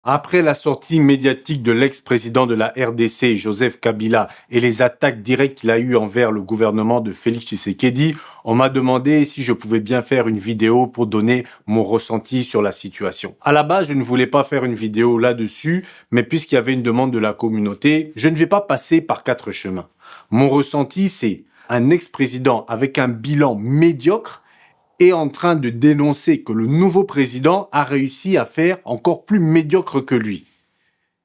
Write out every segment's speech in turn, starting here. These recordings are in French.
Après la sortie médiatique de l'ex-président de la RDC, Joseph Kabila, et les attaques directes qu'il a eues envers le gouvernement de Félix Tshisekedi, on m'a demandé si je pouvais bien faire une vidéo pour donner mon ressenti sur la situation. À la base, je ne voulais pas faire une vidéo là-dessus, mais puisqu'il y avait une demande de la communauté, je ne vais pas passer par 4 chemins. Mon ressenti, c'est un ex-président avec un bilan médiocre est en train de dénoncer que le nouveau président a réussi à faire encore plus médiocre que lui.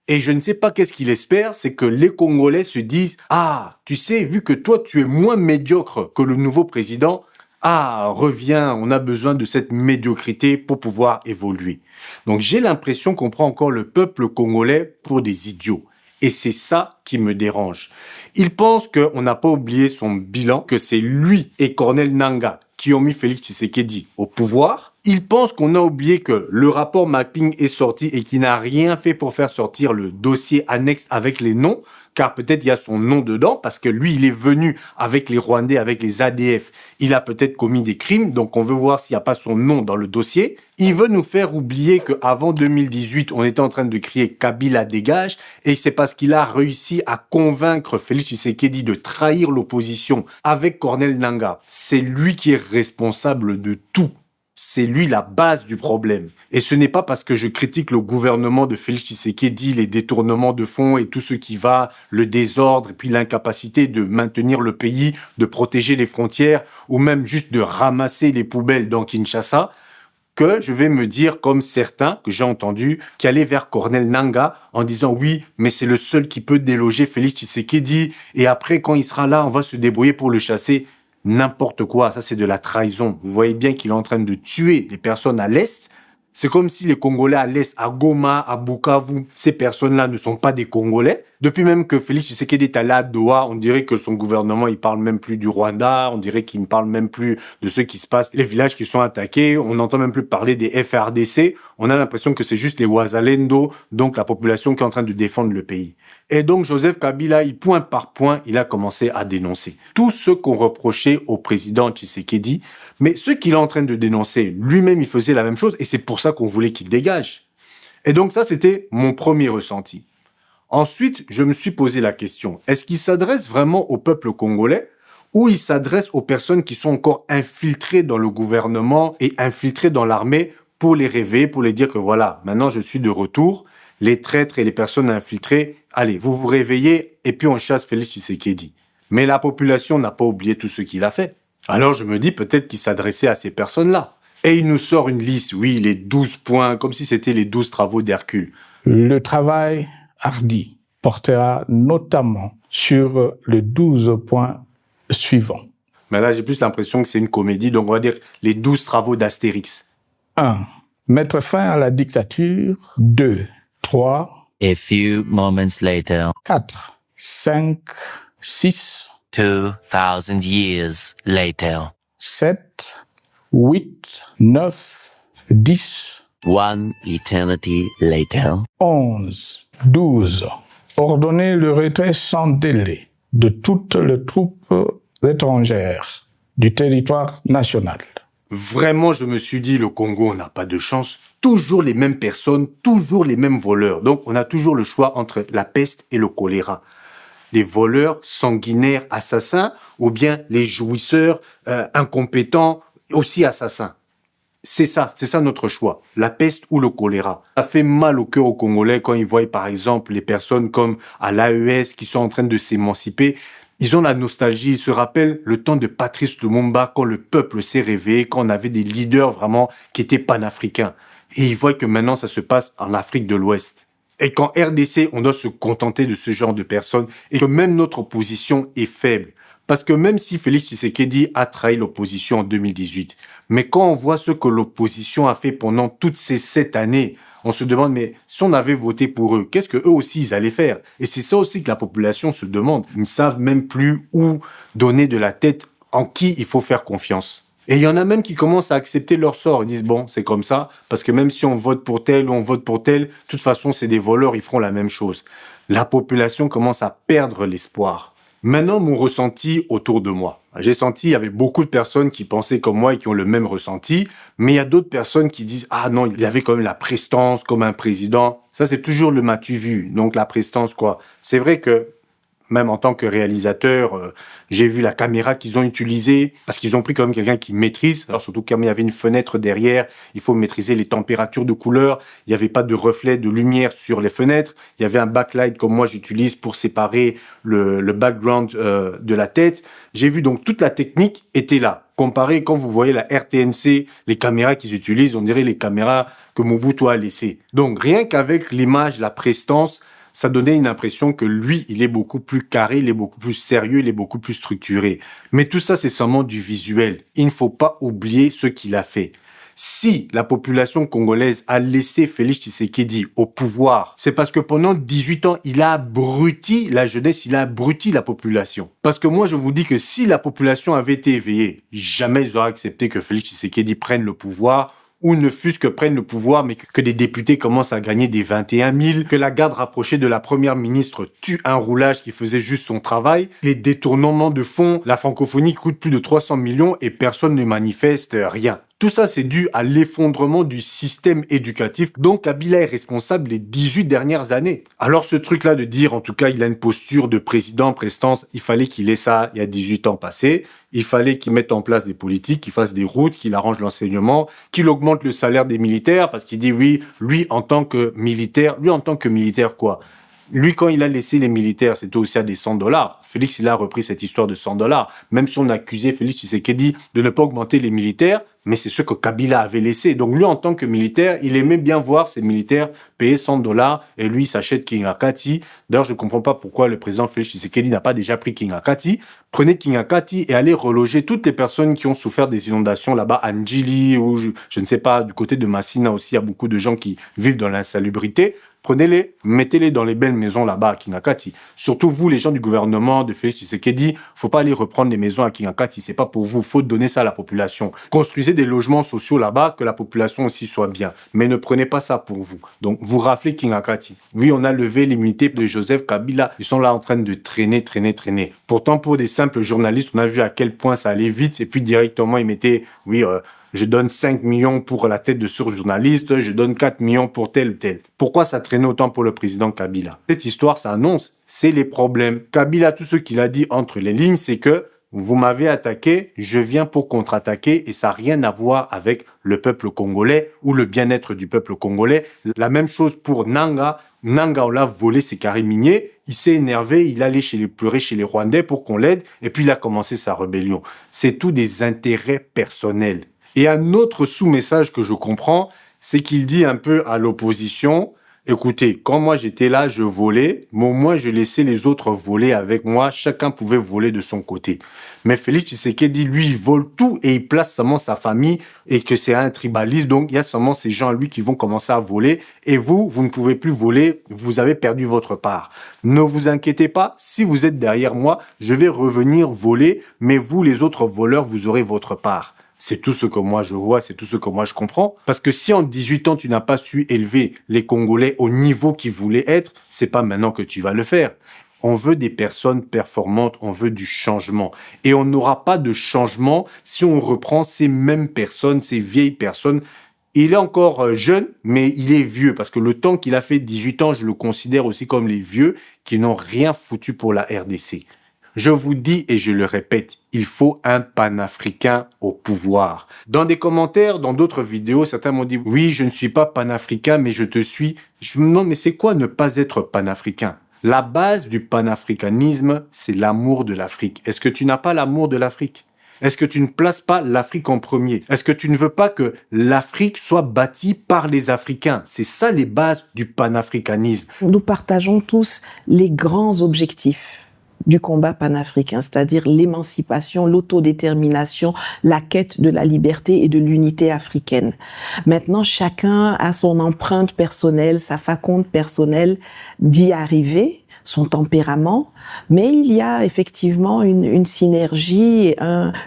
Et je ne sais pas qu'est-ce qu'il espère, c'est que les Congolais se disent « Ah, tu sais, vu que toi tu es moins médiocre que le nouveau président, ah, reviens, on a besoin de cette médiocrité pour pouvoir évoluer. » Donc j'ai l'impression qu'on prend encore le peuple congolais pour des idiots. Et c'est ça qui me dérange. Il pense qu'on n'a pas oublié son bilan, que c'est lui et Corneille Nangaa qui ont mis Félix Tshisekedi au pouvoir. Il pense qu'on a oublié que le rapport mapping est sorti et qu'il n'a rien fait pour faire sortir le dossier annexe avec les noms, car peut-être il y a son nom dedans, parce que lui, il est venu avec les Rwandais, avec les ADF. Il a peut-être commis des crimes, donc on veut voir s'il n'y a pas son nom dans le dossier. Il veut nous faire oublier qu'avant 2018, on était en train de crier « Kabila dégage » et c'est parce qu'il a réussi à convaincre Félix Tshisekedi de trahir l'opposition avec Corneille Nangaa. C'est lui qui est responsable de tout. C'est lui la base du problème. Et ce n'est pas parce que je critique le gouvernement de Félix Tshisekedi, les détournements de fonds et tout ce qui va, le désordre et puis l'incapacité de maintenir le pays, de protéger les frontières ou même juste de ramasser les poubelles dans Kinshasa, que je vais me dire, comme certains que j'ai entendus, qui allaient vers Corneille Nangaa en disant oui, mais c'est le seul qui peut déloger Félix Tshisekedi et après, quand il sera là, on va se débrouiller pour le chasser. N'importe quoi, ça c'est de la trahison. Vous voyez bien qu'il est en train de tuer les personnes à l'Est. C'est comme si les Congolais à l'Est, à Goma, à Bukavu, ces personnes-là ne sont pas des Congolais. Depuis même que Félix Tshisekedi est allé à Doha, on dirait que son gouvernement, il parle même plus du Rwanda, on dirait qu'il ne parle même plus de ce qui se passe, les villages qui sont attaqués, on n'entend même plus parler des FRDC, on a l'impression que c'est juste les Wazalendo, donc la population qui est en train de défendre le pays. Et donc Joseph Kabila, point par point, il a commencé à dénoncer tout ce qu'on reprochait au président Tshisekedi, mais ce qu'il est en train de dénoncer, lui-même il faisait la même chose et c'est pour ça qu'on voulait qu'il dégage. Et donc ça, c'était mon premier ressenti. Ensuite, je me suis posé la question, est-ce qu'il s'adresse vraiment au peuple congolais ou il s'adresse aux personnes qui sont encore infiltrées dans le gouvernement et infiltrées dans l'armée pour les réveiller, pour les dire que voilà, maintenant je suis de retour, les traîtres et les personnes infiltrées, allez, vous vous réveillez et puis on chasse Félix Tshisekedi. Mais la population n'a pas oublié tout ce qu'il a fait. Alors je me dis peut-être qu'il s'adressait à ces personnes-là. Et il nous sort une liste, oui, les 12 points, comme si c'était les 12 travaux d'Hercule. Le travail hardi portera notamment sur les 12 points suivants. Mais là, j'ai plus l'impression que c'est une comédie, donc on va dire les 12 travaux d'Astérix. 1. Mettre fin à la dictature. 2. 3. A few moments later. 4. 5. 6. 2,000 years later. 7. 8. 9. 10. One eternity later. 11. 12. Ordonner le retrait sans délai de toutes les troupes étrangères du territoire national. Vraiment, je me suis dit, le Congo, on n'a pas de chance. Toujours les mêmes personnes, toujours les mêmes voleurs. Donc, on a toujours le choix entre la peste et le choléra. Les voleurs sanguinaires assassins ou bien les jouisseurs incompétents aussi assassins. C'est ça notre choix, la peste ou le choléra. Ça fait mal au cœur aux Congolais quand ils voient par exemple les personnes comme à l'AES qui sont en train de s'émanciper. Ils ont la nostalgie, ils se rappellent le temps de Patrice Lumumba quand le peuple s'est réveillé, quand on avait des leaders vraiment qui étaient panafricains. Et ils voient que maintenant ça se passe en Afrique de l'Ouest. Et qu'en RDC, on doit se contenter de ce genre de personnes et que même notre opposition est faible. Parce que même si Félix Tshisekedi a trahi l'opposition en 2018, mais quand on voit ce que l'opposition a fait pendant toutes ces 7 années, on se demande, mais si on avait voté pour eux, qu'est-ce que eux aussi ils allaient faire? Et c'est ça aussi que la population se demande. Ils ne savent même plus où donner de la tête, en qui il faut faire confiance. Et il y en a même qui commencent à accepter leur sort. Ils disent, bon, c'est comme ça, parce que même si on vote pour tel ou on vote pour tel, de toute façon, c'est des voleurs, ils feront la même chose. La population commence à perdre l'espoir. Maintenant, mon ressenti autour de moi. J'ai senti, il y avait beaucoup de personnes qui pensaient comme moi et qui ont le même ressenti, mais il y a d'autres personnes qui disent « Ah non, il avait quand même la prestance comme un président. » Ça, c'est toujours le m'as-tu vu. Donc, la prestance, quoi. C'est vrai que même en tant que réalisateur, j'ai vu la caméra qu'ils ont utilisée parce qu'ils ont pris quand même quelqu'un qui maîtrise. Alors surtout comme il y avait une fenêtre derrière, il faut maîtriser les températures de couleur. Il n'y avait pas de reflet de lumière sur les fenêtres. Il y avait un backlight comme moi j'utilise pour séparer le background de la tête. J'ai vu donc toute la technique était là. Comparé quand vous voyez la RTNC, les caméras qu'ils utilisent, on dirait les caméras que Mobutu a laissées. Donc rien qu'avec l'image, la prestance, ça donnait une impression que lui, il est beaucoup plus carré, il est beaucoup plus sérieux, il est beaucoup plus structuré. Mais tout ça, c'est seulement du visuel. Il ne faut pas oublier ce qu'il a fait. Si la population congolaise a laissé Félix Tshisekedi au pouvoir, c'est parce que pendant 18 ans, il a abruti la jeunesse, il a abruti la population. Parce que moi, je vous dis que si la population avait été éveillée, jamais ils auraient accepté que Félix Tshisekedi prenne le pouvoir, ou ne fût-ce que prennent le pouvoir, mais que des députés commencent à gagner des 21 000, que la garde rapprochée de la première ministre tue un roulage qui faisait juste son travail, les détournements de fonds, la francophonie coûte plus de 300 millions et personne ne manifeste rien. Tout ça, c'est dû à l'effondrement du système éducatif dont Kabila est responsable les 18 dernières années. Alors ce truc-là de dire, en tout cas, il a une posture de président, prestance, il fallait qu'il ait ça il y a 18 ans passés. Il fallait qu'il mette en place des politiques, qu'il fasse des routes, qu'il arrange l'enseignement, qu'il augmente le salaire des militaires, parce qu'il dit oui, lui en tant que militaire quoi? Lui, quand il a laissé les militaires, c'était aussi à des $100. Félix, il a repris cette histoire de $100. Même si on accusait Félix Tshisekedi de ne pas augmenter les militaires, mais c'est ce que Kabila avait laissé. Donc lui, en tant que militaire, il aimait bien voir ses militaires payer $100 et lui, il s'achète King Akati. D'ailleurs, je ne comprends pas pourquoi le président Félix Tshisekedi n'a pas déjà pris King Akati. Prenez King Akati et allez reloger toutes les personnes qui ont souffert des inondations là-bas à Ndjili ou je ne sais pas, du côté de Massina aussi, il y a beaucoup de gens qui vivent dans l'insalubrité. Prenez-les, mettez-les dans les belles maisons là-bas à Kingakati. Surtout vous, les gens du gouvernement de Félix Tshisekedi, faut pas aller reprendre les maisons à Kingakati, c'est pas pour vous, faut donner ça à la population. Construisez des logements sociaux là-bas, que la population aussi soit bien. Mais ne prenez pas ça pour vous. Donc, vous raflez Kingakati. Oui, on a levé l'immunité de Joseph Kabila. Ils sont là en train de traîner. Pourtant, pour des simples journalistes, on a vu à quel point ça allait vite et puis directement, ils mettaient, je donne 5 millions pour la tête de ce journaliste, je donne 4 millions pour tel ou tel. Pourquoi ça traînait autant pour le président Kabila? Cette histoire, ça annonce, c'est les problèmes. Kabila, tout ce qu'il a dit entre les lignes, c'est que vous m'avez attaqué, je viens pour contre-attaquer et ça n'a rien à voir avec le peuple congolais ou le bien-être du peuple congolais. La même chose pour Nanga. Nanga, on l'a volé ses carrés miniers. Il s'est énervé, il allait pleurer chez les Rwandais pour qu'on l'aide et puis il a commencé sa rébellion. C'est tout des intérêts personnels. Et un autre sous-message que je comprends, c'est qu'il dit un peu à l'opposition, écoutez, quand moi j'étais là, je volais, mais au moins je laissais les autres voler avec moi, chacun pouvait voler de son côté. Mais Félix Tshisekedi, lui, il vole tout et il place seulement sa famille et que c'est un tribaliste, donc il y a seulement ces gens, lui, qui vont commencer à voler et vous ne pouvez plus voler, vous avez perdu votre part. Ne vous inquiétez pas, si vous êtes derrière moi, je vais revenir voler, mais vous, les autres voleurs, vous aurez votre part. C'est tout ce que moi je vois, c'est tout ce que moi je comprends. Parce que si en 18 ans, tu n'as pas su élever les Congolais au niveau qu'ils voulaient être, c'est pas maintenant que tu vas le faire. On veut des personnes performantes, on veut du changement. Et on n'aura pas de changement si on reprend ces mêmes personnes, ces vieilles personnes. Il est encore jeune, mais il est vieux. Parce que le temps qu'il a fait, 18 ans, je le considère aussi comme les vieux qui n'ont rien foutu pour la RDC. Je vous dis et je le répète, il faut un panafricain au pouvoir. Dans des commentaires, dans d'autres vidéos, certains m'ont dit « Oui, je ne suis pas panafricain, mais je te suis. » Non, mais c'est quoi ne pas être panafricain? La base du panafricanisme, c'est l'amour de l'Afrique. Est-ce que tu n'as pas l'amour de l'Afrique? Est-ce que tu ne places pas l'Afrique en premier? Est-ce que tu ne veux pas que l'Afrique soit bâtie par les Africains? C'est ça les bases du panafricanisme. Nous partageons tous les grands objectifs du combat panafricain, c'est-à-dire l'émancipation, l'autodétermination, la quête de la liberté et de l'unité africaine. Maintenant, chacun a son empreinte personnelle, sa faconde personnelle d'y arriver, son tempérament, mais il y a effectivement une synergie,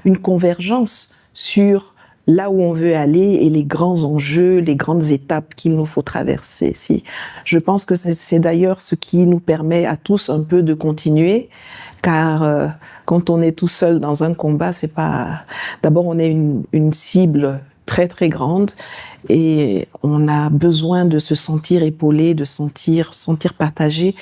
une convergence sur là où on veut aller et les grands enjeux, les grandes étapes qu'il nous faut traverser. Je pense que c'est d'ailleurs ce qui nous permet à tous un peu de continuer, car quand on est tout seul dans un combat, c'est pas. D'abord, on est une cible très très grande et on a besoin de se sentir épaulé, de sentir partagé.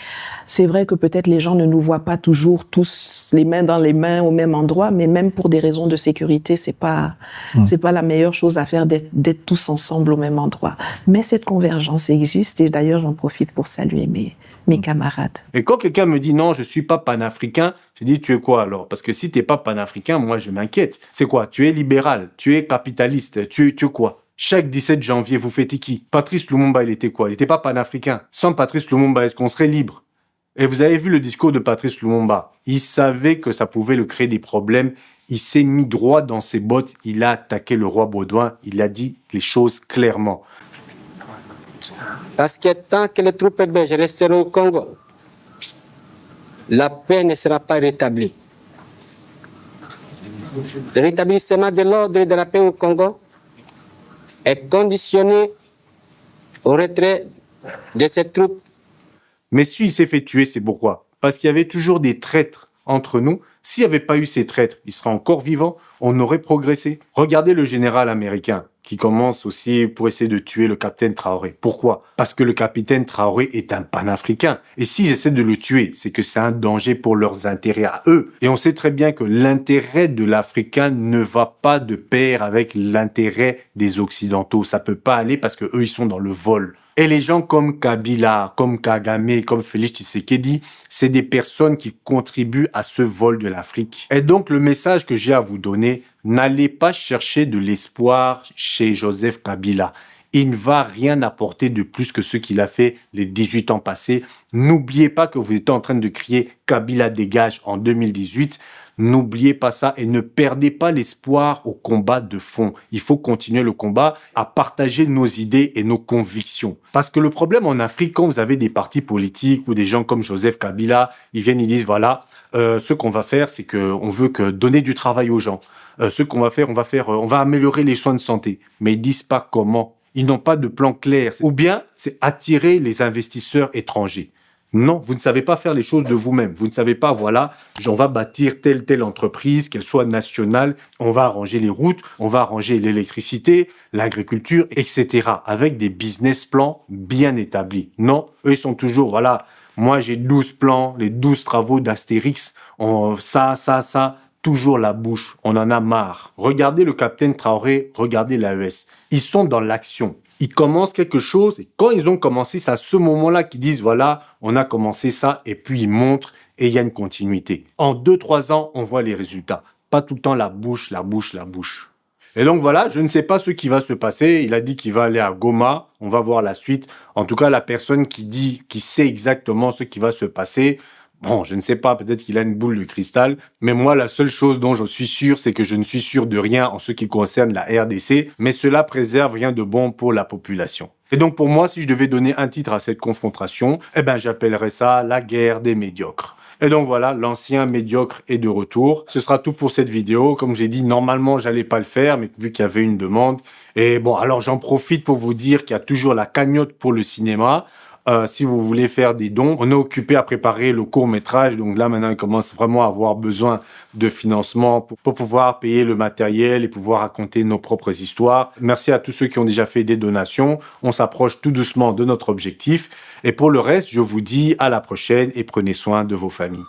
C'est vrai que peut-être les gens ne nous voient pas toujours tous les mains dans les mains au même endroit, mais même pour des raisons de sécurité, c'est pas la meilleure chose à faire d'être tous ensemble au même endroit. Mais cette convergence existe et d'ailleurs j'en profite pour saluer mes camarades. Et quand quelqu'un me dit non, je suis pas panafricain, je dis tu es quoi alors? Parce que si t'es pas panafricain, moi je m'inquiète. C'est quoi? Tu es libéral, tu es capitaliste, tu es quoi? Chaque 17 janvier, vous fêtez qui? Patrice Lumumba, il était quoi? Il était pas panafricain. Sans Patrice Lumumba, est-ce qu'on serait libre? Et vous avez vu le discours de Patrice Lumumba. Il savait que ça pouvait le créer des problèmes. Il s'est mis droit dans ses bottes. Il a attaqué le roi Baudouin. Il a dit les choses clairement. Parce que tant que les troupes belges resteront au Congo, la paix ne sera pas rétablie. Le rétablissement de l'ordre et de la paix au Congo est conditionné au retrait de ces troupes. Mais s'il s'est fait tuer, c'est pourquoi? Parce qu'il y avait toujours des traîtres entre nous. S'il n'y avait pas eu ces traîtres, il serait encore vivant, on aurait progressé. Regardez le général américain qui commence aussi pour essayer de tuer le capitaine Traoré. Pourquoi? Parce que le capitaine Traoré est un panafricain. Et s'ils essaient de le tuer, c'est que c'est un danger pour leurs intérêts à eux. Et on sait très bien que l'intérêt de l'Africain ne va pas de pair avec l'intérêt des Occidentaux. Ça peut pas aller parce que eux, ils sont dans le vol. Et les gens comme Kabila, comme Kagame, comme Félix Tshisekedi, c'est des personnes qui contribuent à ce vol de l'Afrique. Et donc, le message que j'ai à vous donner, n'allez pas chercher de l'espoir chez Joseph Kabila. Il ne va rien apporter de plus que ce qu'il a fait les 18 ans passés. N'oubliez pas que vous êtes en train de crier « Kabila dégage » en 2018. N'oubliez pas ça et ne perdez pas l'espoir au combat de fond. Il faut continuer le combat à partager nos idées et nos convictions. Parce que le problème en Afrique, quand vous avez des partis politiques ou des gens comme Joseph Kabila, ils viennent, ils disent voilà, ce qu'on va faire, c'est qu'on veut que donner du travail aux gens. Ce qu'on va faire, on va améliorer les soins de santé. Mais ils disent pas comment. Ils n'ont pas de plan clair. Ou bien, c'est attirer les investisseurs étrangers. Non, vous ne savez pas faire les choses de vous-même. Vous ne savez pas, voilà, on va bâtir telle entreprise, qu'elle soit nationale, on va arranger les routes, on va arranger l'électricité, l'agriculture, etc. avec des business plans bien établis. Non, eux, ils sont toujours, voilà, moi j'ai 12 plans, les 12 travaux d'Astérix, ça, toujours la bouche, on en a marre. Regardez le capitaine Traoré, regardez l'AES. Ils sont dans l'action. Ils commencent quelque chose et quand ils ont commencé, c'est à ce moment-là qu'ils disent voilà, on a commencé ça et puis ils montrent et il y a une continuité. En 2-3 ans, on voit les résultats. Pas tout le temps la bouche. Et donc voilà, je ne sais pas ce qui va se passer. Il a dit qu'il va aller à Goma. On va voir la suite. En tout cas, la personne qui sait exactement ce qui va se passer, bon, je ne sais pas, peut-être qu'il a une boule de cristal, mais moi, la seule chose dont je suis sûr, c'est que je ne suis sûr de rien en ce qui concerne la RDC, mais cela préserve rien de bon pour la population. Et donc, pour moi, si je devais donner un titre à cette confrontation, j'appellerais ça la guerre des médiocres. Et donc voilà, l'ancien médiocre est de retour. Ce sera tout pour cette vidéo. Comme j'ai dit, normalement, j'allais pas le faire, mais vu qu'il y avait une demande. Et bon, alors j'en profite pour vous dire qu'il y a toujours la cagnotte pour le cinéma. Si vous voulez faire des dons, on est occupé à préparer le court-métrage. Donc là, maintenant, on commence vraiment à avoir besoin de financement pour pouvoir payer le matériel et pouvoir raconter nos propres histoires. Merci à tous ceux qui ont déjà fait des donations. On s'approche tout doucement de notre objectif. Et pour le reste, je vous dis à la prochaine et prenez soin de vos familles.